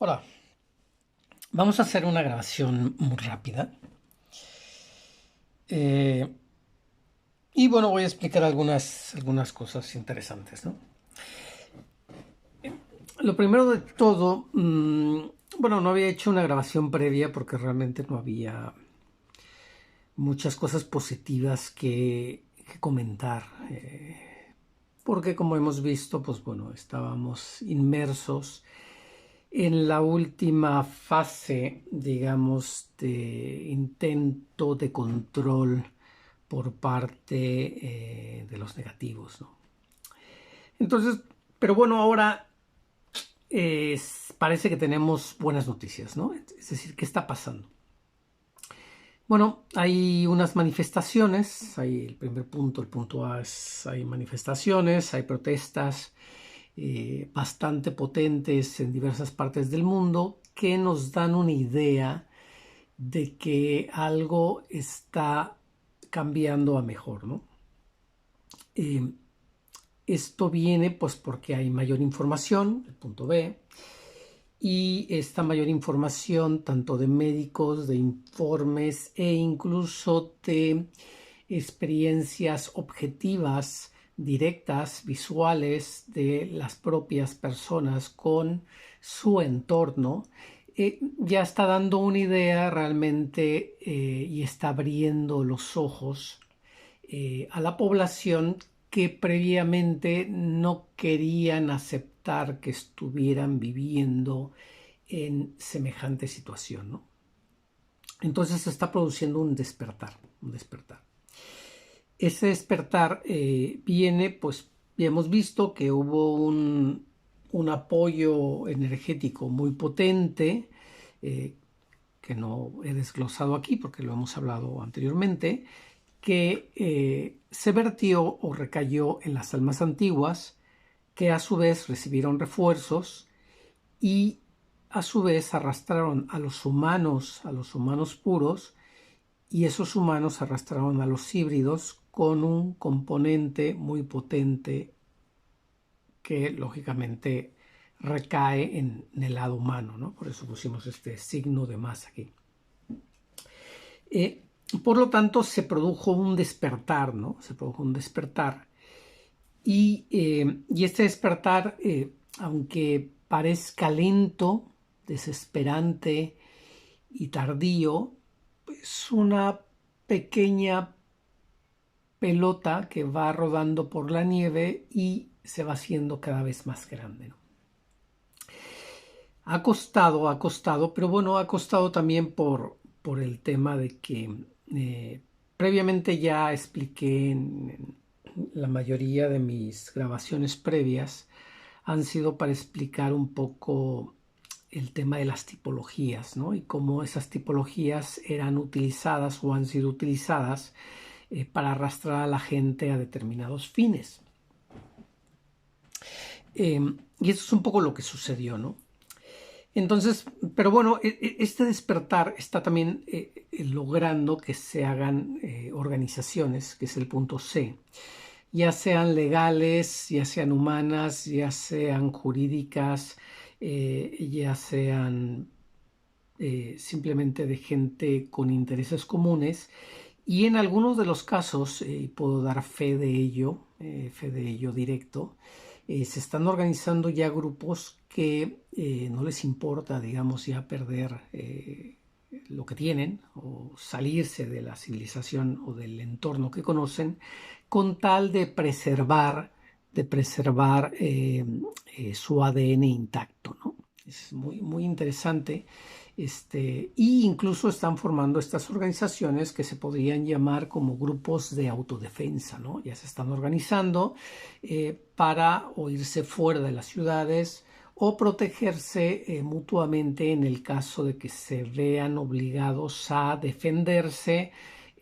Hola, vamos a hacer una grabación muy rápida. Eh, y bueno, voy a explicar algunas cosas interesantes, ¿no? Lo primero de todo, bueno, no había hecho una grabación previa porque realmente no había muchas cosas positivas que comentar. Porque como hemos visto, pues bueno, estábamos inmersos en la última fase, digamos, de intento de control por parte de los negativos, ¿no? Entonces, pero bueno, ahora parece que tenemos buenas noticias, ¿no? Es decir, ¿qué está pasando? Bueno, hay unas manifestaciones, hay el primer punto, el punto A es, hay manifestaciones, hay protestas bastante potentes en diversas partes del mundo que nos dan una idea de que algo está cambiando a mejor, ¿no? Eh, Esto viene pues porque hay mayor información, el punto B, y esta mayor información tanto de médicos, de informes e incluso de experiencias objetivas, directas, visuales de las propias personas con su entorno, ya está dando una idea realmente y está abriendo los ojos a la población que previamente no querían aceptar que estuvieran viviendo en semejante situación, ¿no? Entonces se está produciendo un despertar, un despertar. Ese despertar viene, pues ya hemos visto que hubo un apoyo energético muy potente, eh, que no he desglosado aquí porque lo hemos hablado anteriormente, que se vertió o recayó en las almas antiguas, que a su vez recibieron refuerzos y a su vez arrastraron a los humanos puros, y esos humanos arrastraron a los híbridos con un componente muy potente que lógicamente recae en el lado humano, ¿no? Por eso pusimos este signo de más aquí. Eh, por lo tanto, se produjo un despertar, ¿no? Se produjo un despertar. Y este despertar, aunque parezca lento, desesperante y tardío, es una pequeña pelota que va rodando por la nieve y se va haciendo cada vez más grande, ¿no? Ha costado, pero bueno, ha costado también por el tema de que previamente ya expliqué en la mayoría de mis grabaciones previas han sido para explicar un poco el tema de las tipologías, ¿no? Y cómo esas tipologías eran utilizadas o han sido utilizadas para arrastrar a la gente a determinados fines. Y eso es un poco lo que sucedió, ¿no? Entonces, pero bueno, este despertar está también logrando que se hagan organizaciones, que es el punto C, ya sean legales, ya sean humanas, ya sean jurídicas, ya sean simplemente de gente con intereses comunes. Y en algunos de los casos, puedo dar fe de ello directo, se están organizando ya grupos que no les importa, digamos, ya perder lo que tienen o salirse de la civilización o del entorno que conocen, con tal de preservar su ADN intacto, ¿no? Es muy, muy interesante. Y incluso están formando estas organizaciones que se podrían llamar como grupos de autodefensa, ¿no? Ya se están organizando para o irse fuera de las ciudades o protegerse mutuamente en el caso de que se vean obligados a defenderse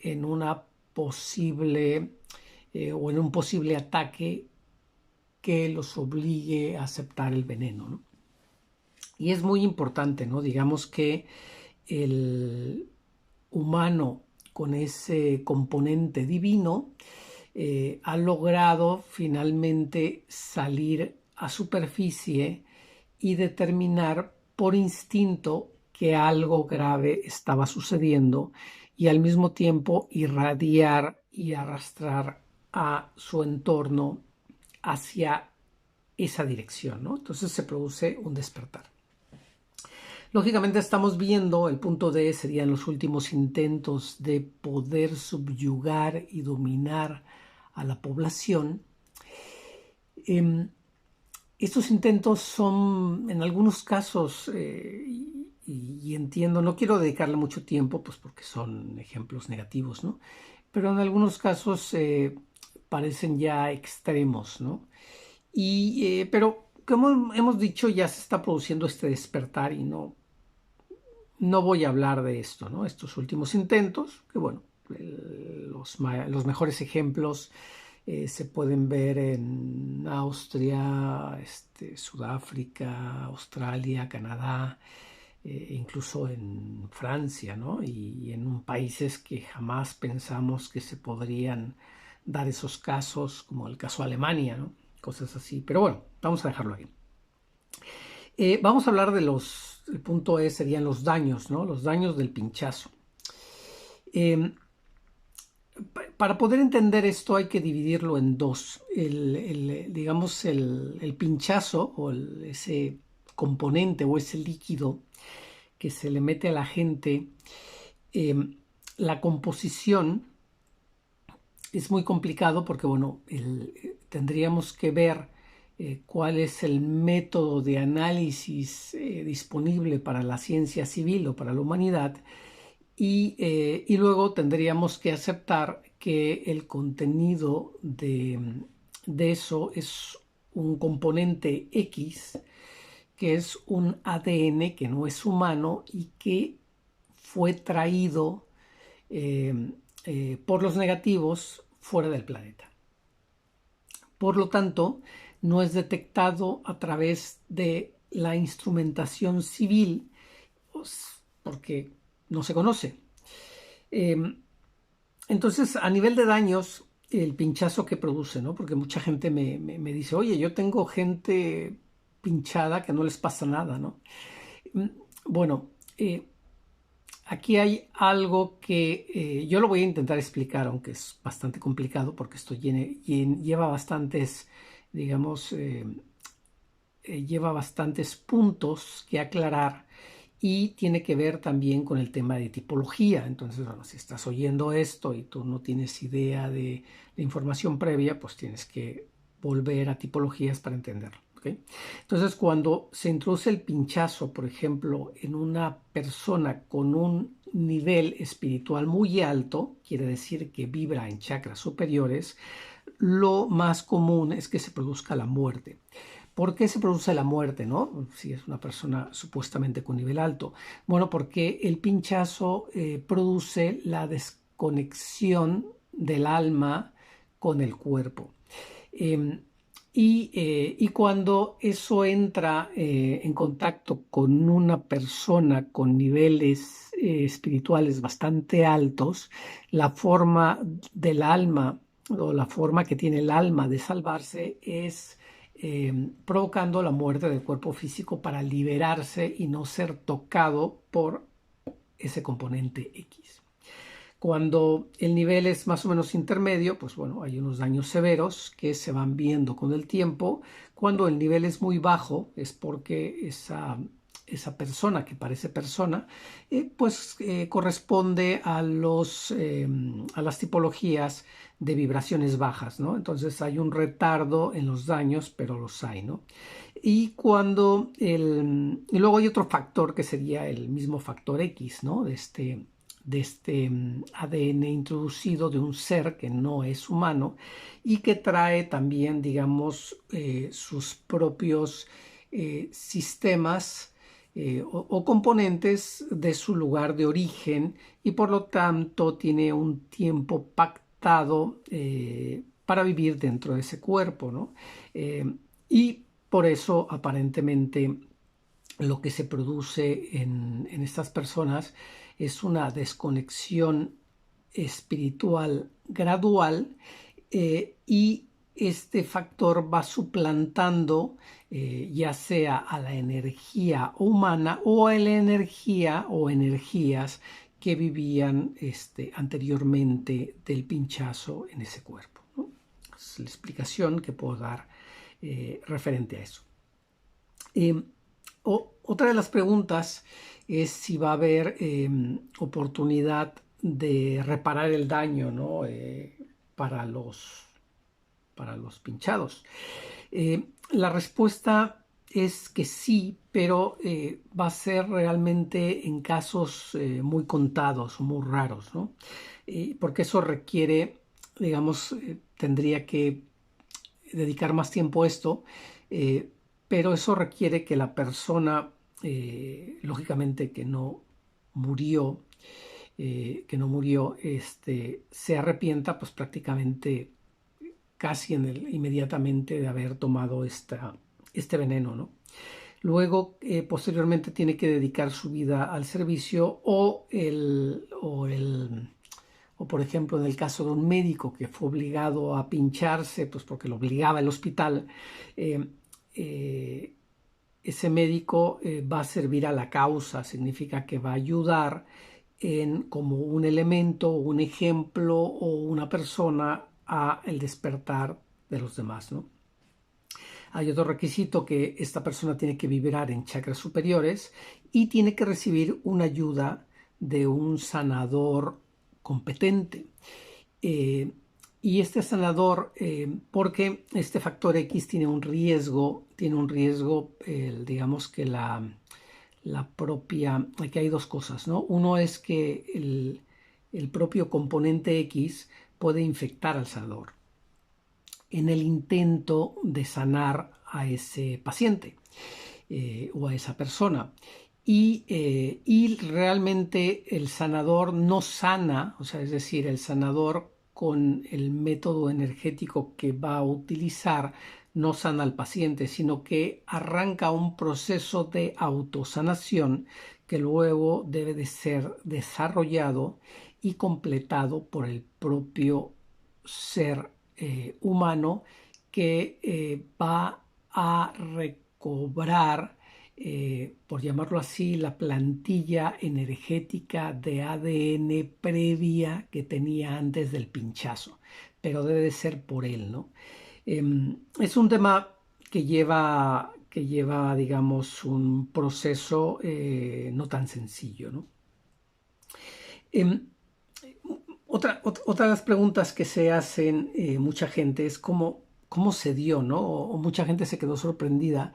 en una posible o en un posible ataque que los obligue a aceptar el veneno, ¿no? Y es muy importante, ¿no? Digamos que el humano con ese componente divino ha logrado finalmente salir a superficie y determinar por instinto que algo grave estaba sucediendo y al mismo tiempo irradiar y arrastrar a su entorno hacia esa dirección, ¿no? Entonces se produce un despertar. Lógicamente estamos viendo, el punto D serían los últimos intentos de poder subyugar y dominar a la población. Estos intentos son, en algunos casos, y entiendo, no quiero dedicarle mucho tiempo, pues porque son ejemplos negativos, ¿no? Pero en algunos casos parecen ya extremos, ¿no? Pero como hemos dicho, ya se está produciendo este despertar y no voy a hablar de esto, ¿no? Estos últimos intentos, que bueno, los mejores ejemplos se pueden ver en Austria, Sudáfrica, Australia, Canadá, incluso en Francia, ¿no? Y en países que jamás pensamos que se podrían dar esos casos, como el caso de Alemania, ¿no? Cosas así. Pero bueno, vamos a dejarlo ahí. Vamos a hablar de el punto E serían los daños, ¿no? Los daños del pinchazo. Para poder entender esto hay que dividirlo en dos. Digamos, el pinchazo o ese componente o ese líquido que se le mete a la gente, la composición es muy complicado porque, bueno, tendríamos que ver cuál es el método de análisis disponible para la ciencia civil o para la humanidad y luego tendríamos que aceptar que el contenido de eso es un componente X, que es un ADN que no es humano y que fue traído por los negativos fuera del planeta. Por lo tanto, no es detectado a través de la instrumentación civil, pues, porque no se conoce. Entonces, a nivel de daños, el pinchazo que produce, ¿no? Porque mucha gente me dice, oye, yo tengo gente pinchada que no les pasa nada, ¿no? Bueno, aquí hay algo que yo lo voy a intentar explicar, aunque es bastante complicado porque esto lleva bastantes, digamos, lleva bastantes puntos que aclarar y tiene que ver también con el tema de tipología. Entonces, bueno, si estás oyendo esto y tú no tienes idea de la información previa, pues tienes que volver a tipologías para entenderlo. ¿Okay? Entonces, cuando se introduce el pinchazo, por ejemplo, en una persona con un nivel espiritual muy alto, quiere decir que vibra en chakras superiores, lo más común es que se produzca la muerte. ¿Por qué se produce la muerte, no? Si es una persona supuestamente con nivel alto. Bueno, porque el pinchazo produce la desconexión del alma con el cuerpo. Y cuando eso entra en contacto con una persona con niveles espirituales bastante altos, la forma del alma o la forma que tiene el alma de salvarse es provocando la muerte del cuerpo físico para liberarse y no ser tocado por ese componente X. Cuando el nivel es más o menos intermedio, pues bueno, hay unos daños severos que se van viendo con el tiempo. Cuando el nivel es muy bajo es porque esa persona que parece persona, corresponde a las tipologías de vibraciones bajas, ¿no? Entonces hay un retardo en los daños, pero los hay, ¿no? Y luego hay otro factor que sería el mismo factor X, ¿no? De este ADN introducido de un ser que no es humano y que trae también, digamos, sus propios sistemas o componentes de su lugar de origen y por lo tanto tiene un tiempo pactado para vivir dentro de ese cuerpo, ¿no? Y por eso aparentemente lo que se produce en estas personas es una desconexión espiritual gradual y este factor va suplantando ya sea a la energía humana o a la energía o energías que vivían anteriormente del pinchazo en ese cuerpo, ¿no? Es la explicación que puedo dar referente a eso. Otra de las preguntas es si va a haber oportunidad de reparar el daño, ¿no? para los pinchados. La respuesta es que sí, pero va a ser realmente en casos muy contados, muy raros, ¿no? Porque eso requiere, digamos, tendría que dedicar más tiempo a esto, pero eso requiere que la persona, lógicamente que no murió, se arrepienta, pues prácticamente casi inmediatamente de haber tomado este veneno, ¿no? Luego, posteriormente tiene que dedicar su vida al servicio o por ejemplo, en el caso de un médico que fue obligado a pincharse, pues porque lo obligaba el hospital, ese médico va a servir a la causa, significa que va a ayudar como un elemento, un ejemplo o una persona a el despertar de los demás, ¿no? Hay otro requisito que esta persona tiene que vibrar en chakras superiores y tiene que recibir una ayuda de un sanador competente. Y este sanador, porque este factor X tiene un riesgo, digamos que la propia, aquí hay dos cosas, ¿no? Uno es que el propio componente X puede infectar al sanador en el intento de sanar a ese paciente o a esa persona. Y realmente el sanador no sana, o sea, es decir, el sanador con el método energético que va a utilizar no sana al paciente, sino que arranca un proceso de autosanación que luego debe de ser desarrollado y completado por el propio ser humano que va a recobrar, por llamarlo así, la plantilla energética de ADN previa que tenía antes del pinchazo, pero debe de ser por él, ¿no? Es un tema que lleva, digamos, un proceso no tan sencillo, ¿no? Otra de las preguntas que se hacen mucha gente es cómo se dio, ¿no? O mucha gente se quedó sorprendida.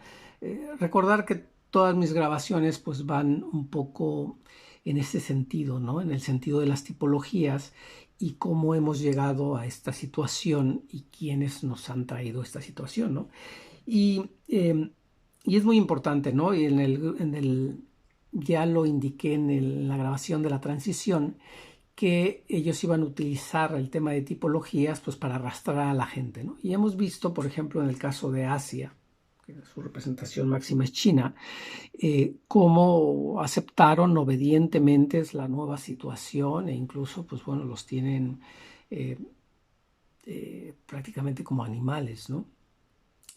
Recordar que todas mis grabaciones pues van un poco en ese sentido, ¿no? En el sentido de las tipologías y cómo hemos llegado a esta situación y quiénes nos han traído esta situación, ¿no? Y es muy importante, ¿no? Y ya lo indiqué en la grabación de la transición, que ellos iban a utilizar el tema de tipologías pues para arrastrar a la gente, ¿no? Y hemos visto, por ejemplo, en el caso de Asia, que su representación máxima es China, cómo aceptaron obedientemente la nueva situación e incluso, pues bueno, los tienen prácticamente como animales, ¿no?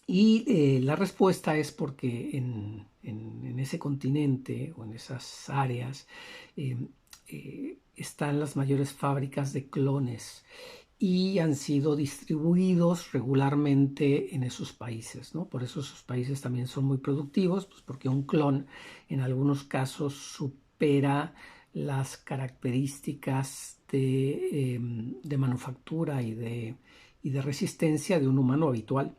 Y la respuesta es porque en ese continente o en esas áreas están las mayores fábricas de clones y han sido distribuidos regularmente en esos países, ¿no? Por eso esos países también son muy productivos, pues porque un clon en algunos casos supera las características de manufactura y de resistencia de un humano habitual.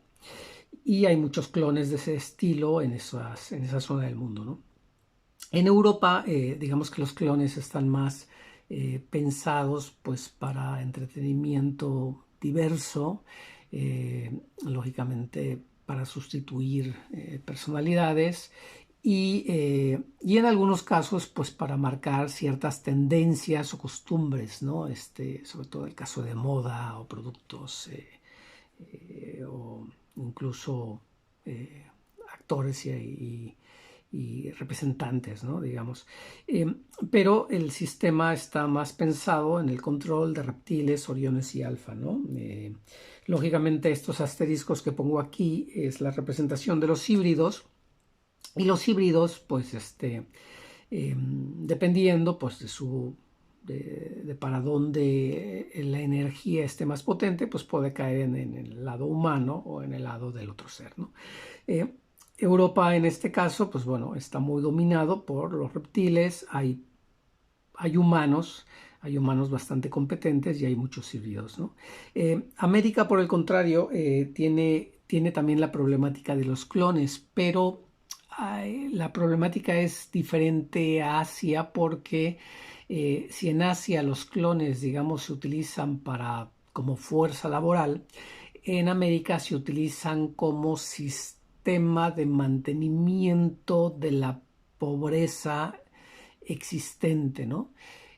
Y hay muchos clones de ese estilo en esa zona del mundo, ¿no? En Europa, digamos que los clones están más pensados pues para entretenimiento diverso, lógicamente para sustituir personalidades y en algunos casos pues para marcar ciertas tendencias o costumbres, ¿no? Sobre todo el caso de moda o productos o incluso actores y representantes, ¿no? Digamos. Pero el sistema está más pensado en el control de reptiles, oriones y alfa, ¿no? Lógicamente estos asteriscos que pongo aquí es la representación de los híbridos, y los híbridos, pues, dependiendo pues de para dónde la energía esté más potente, pues puede caer en el lado humano o en el lado del otro ser, ¿no? Europa en este caso, pues bueno, está muy dominado por los reptiles, hay humanos bastante competentes y hay muchos híbridos, ¿no? América, por el contrario, tiene también la problemática de los clones, pero la problemática es diferente a Asia porque si en Asia los clones, digamos, se utilizan como fuerza laboral, en América se utilizan como sistema de mantenimiento de la pobreza existente, ¿no?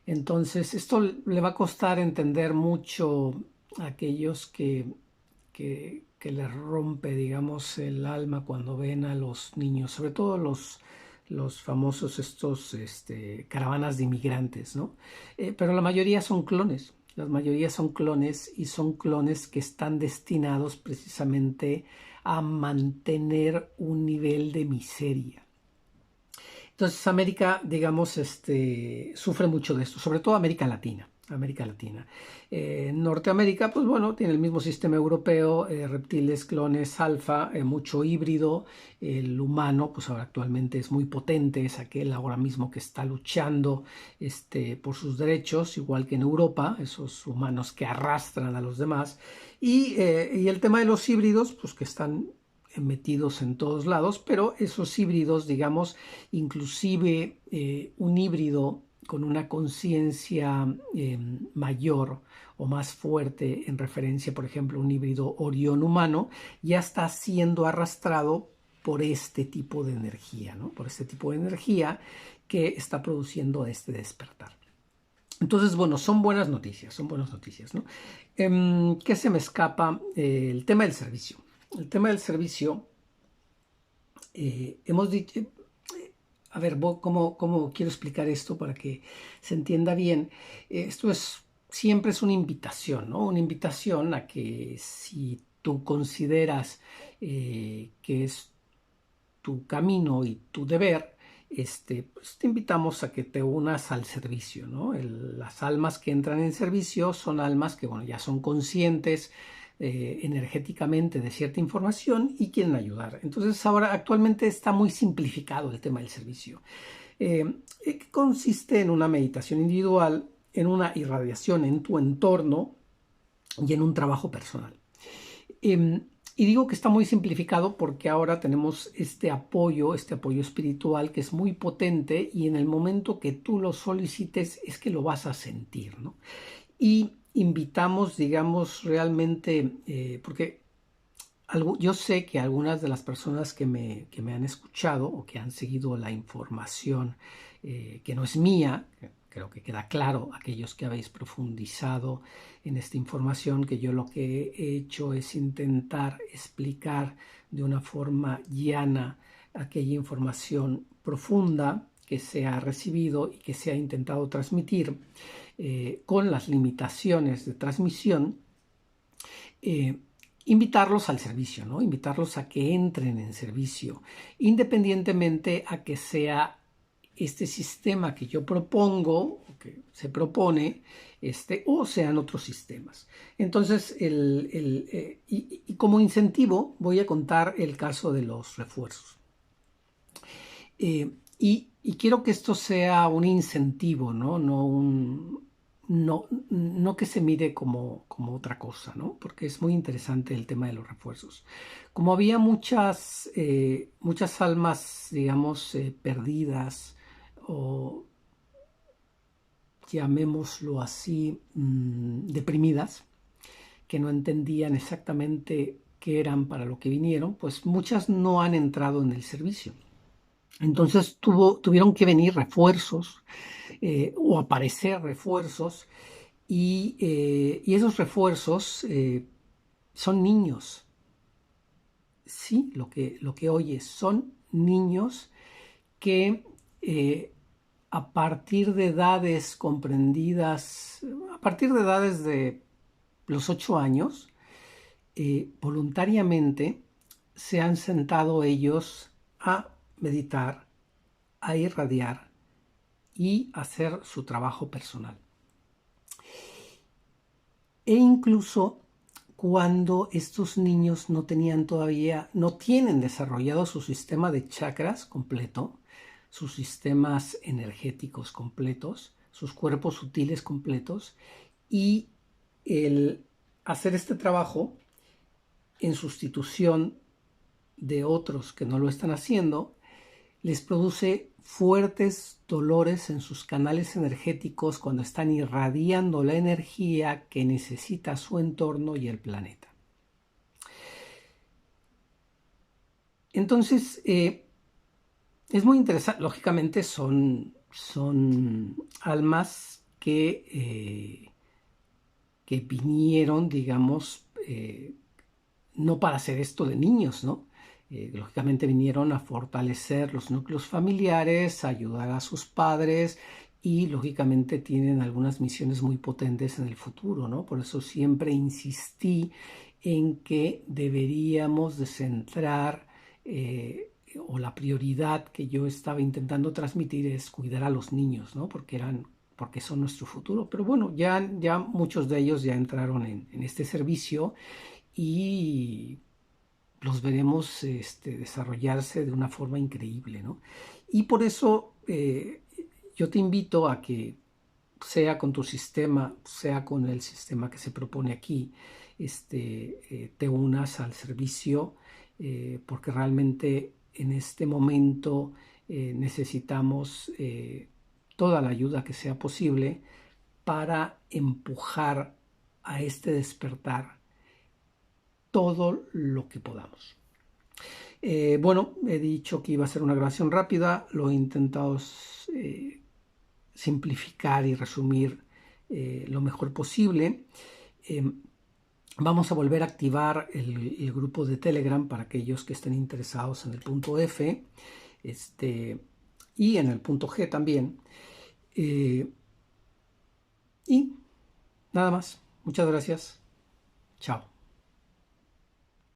Entonces, esto le va a costar entender mucho a aquellos que les rompe, digamos, el alma cuando ven a los niños, sobre todo los famosos caravanas de inmigrantes, ¿no? Pero la mayoría son clones. La mayoría son clones y son clones que están destinados precisamente a mantener un nivel de miseria. Entonces América, digamos, sufre mucho de esto, sobre todo América Latina. Norteamérica, pues bueno, tiene el mismo sistema europeo, reptiles, clones, alfa, mucho híbrido. El humano, pues ahora actualmente es muy potente, es aquel ahora mismo que está luchando por sus derechos, igual que en Europa, esos humanos que arrastran a los demás. Y el tema de los híbridos, pues que están metidos en todos lados, pero esos híbridos, digamos, inclusive un híbrido con una conciencia mayor o más fuerte en referencia, por ejemplo, un híbrido Orión humano, ya está siendo arrastrado por este tipo de energía, ¿no? Por este tipo de energía que está produciendo este despertar. Entonces, bueno, son buenas noticias, ¿no? ¿Qué se me escapa? El tema del servicio. El tema del servicio, hemos dicho, a ver, ¿cómo quiero explicar esto para que se entienda bien? Esto siempre es una invitación, ¿no? Una invitación a que si tú consideras que es tu camino y tu deber, pues te invitamos a que te unas al servicio, ¿no? Las almas que entran en servicio son almas que, bueno, ya son conscientes energéticamente de cierta información y quieren ayudar. Entonces ahora actualmente está muy simplificado el tema del servicio. Consiste en una meditación individual, en una irradiación en tu entorno y en un trabajo personal. Y digo que está muy simplificado porque ahora tenemos este apoyo espiritual que es muy potente y en el momento que tú lo solicites es que lo vas a sentir, ¿no? Y invitamos, digamos, realmente, porque yo sé que algunas de las personas que me han escuchado o que han seguido la información que no es mía, creo que queda claro, aquellos que habéis profundizado en esta información, que yo lo que he hecho es intentar explicar de una forma llana aquella información profunda que se ha recibido y que se ha intentado transmitir con las limitaciones de transmisión. Invitarlos al servicio, ¿no? Invitarlos a que entren en servicio, independientemente a que sea este sistema que yo propongo, o que se propone, o sean otros sistemas. Entonces, y como incentivo voy a contar el caso de los refuerzos. Y quiero que esto sea un incentivo, ¿no? No que se mire como otra cosa, ¿no? Porque es muy interesante el tema de los refuerzos. Como había muchas almas, digamos, perdidas, o llamémoslo así, deprimidas, que no entendían exactamente qué eran para lo que vinieron, pues muchas no han entrado en el servicio. Entonces tuvieron que venir refuerzos o aparecer refuerzos y esos refuerzos son niños. Sí, lo que oyes son niños que a partir de edades comprendidas, a partir de edades de los 8 años, voluntariamente se han sentado ellos a meditar, a irradiar y hacer su trabajo personal. E incluso cuando estos niños no tienen desarrollado su sistema de chakras completo, sus sistemas energéticos completos, sus cuerpos sutiles completos, y el hacer este trabajo en sustitución de otros que no lo están haciendo, les produce fuertes dolores en sus canales energéticos cuando están irradiando la energía que necesita su entorno y el planeta. Entonces, es muy interesante. Lógicamente son almas que vinieron, digamos, no para hacer esto de niños, ¿no? Lógicamente vinieron a fortalecer los núcleos familiares, a ayudar a sus padres y lógicamente tienen algunas misiones muy potentes en el futuro, ¿no? Por eso siempre insistí en que deberíamos de centrar o la prioridad que yo estaba intentando transmitir es cuidar a los niños, ¿no? Porque son nuestro futuro. Pero bueno, ya muchos de ellos ya entraron en este servicio y los veremos desarrollarse de una forma increíble, ¿no? Y por eso yo te invito a que sea con tu sistema, sea con el sistema que se propone aquí, te unas al servicio, porque realmente en este momento necesitamos toda la ayuda que sea posible para empujar a este despertar todo lo que podamos. Bueno, he dicho que iba a ser una grabación rápida, lo he intentado simplificar y resumir lo mejor posible. Vamos a volver a activar el grupo de Telegram para aquellos que estén interesados en el punto F y en el punto G también. Y nada más. Muchas gracias. Chao.